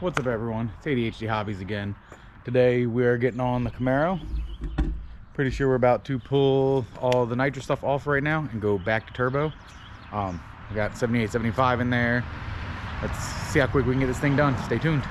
What's up, everyone? It's ADHD Hobbies again. Today we are getting on the Camaro. Pretty sure we're about to pull all the nitro stuff off right now and go back to turbo. We got 78, 75 in there. Let's see how quick we can get this thing done. Stay tuned.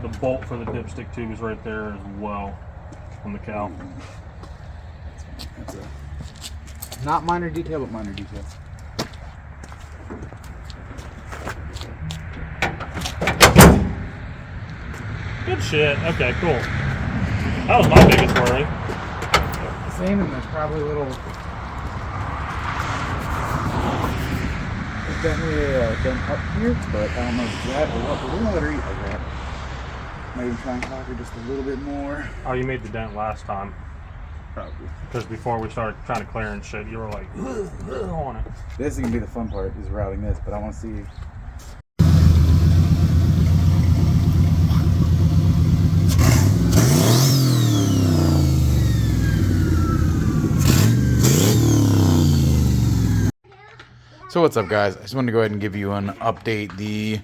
The bolt for the dipstick tube is right there as well on the cow. That's a not minor detail, but minor detail. Good shit. Okay, cool. That was my biggest worry. Same, and there's probably a little. There's definitely a dent up here, but I don't know if it's that or what. We're gonna let her eat like that. Maybe try and cock her just a little bit more. Oh, you made the dent last time. Probably. Because before we started trying to clear and shit, you were like, on it. This is gonna be the fun part, is routing this, but I want to see. So what's up, guys? I just wanted to go ahead and give you an update. The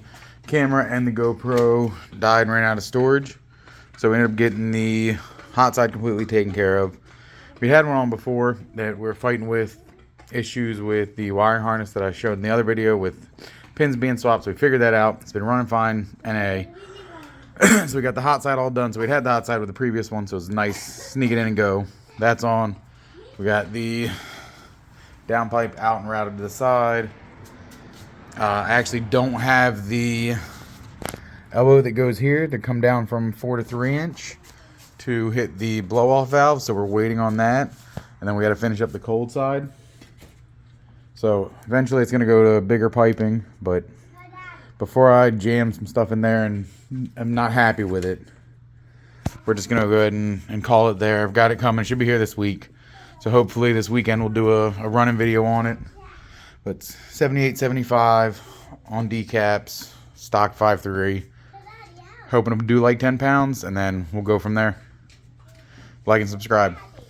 camera and the GoPro died and ran out of storage, so we ended up getting the hot side completely taken care of. We had one on before that we were fighting with issues with the wiring harness that I showed in the other video with pins being swapped, so we figured that out. It's been running fine, NA. So we got the hot side all done. So we'd had the hot side with the previous one, so it was nice, sneak it in and go. That's on. We got the downpipe out and routed to the side. I actually don't have the elbow that goes here to come down from 4 to 3 inch to hit the blow off valve, so we're waiting on that, and then we got to finish up the cold side. So eventually it's going to go to bigger piping, but before I jam some stuff in there and I'm not happy with it. We're just gonna go ahead and call it there. I've got it coming. Should be here this week. So hopefully this weekend we'll do a running video on it. But 78.75 on decaps, stock 5.3. Hoping to do like 10 pounds, and then we'll go from there. Like and subscribe.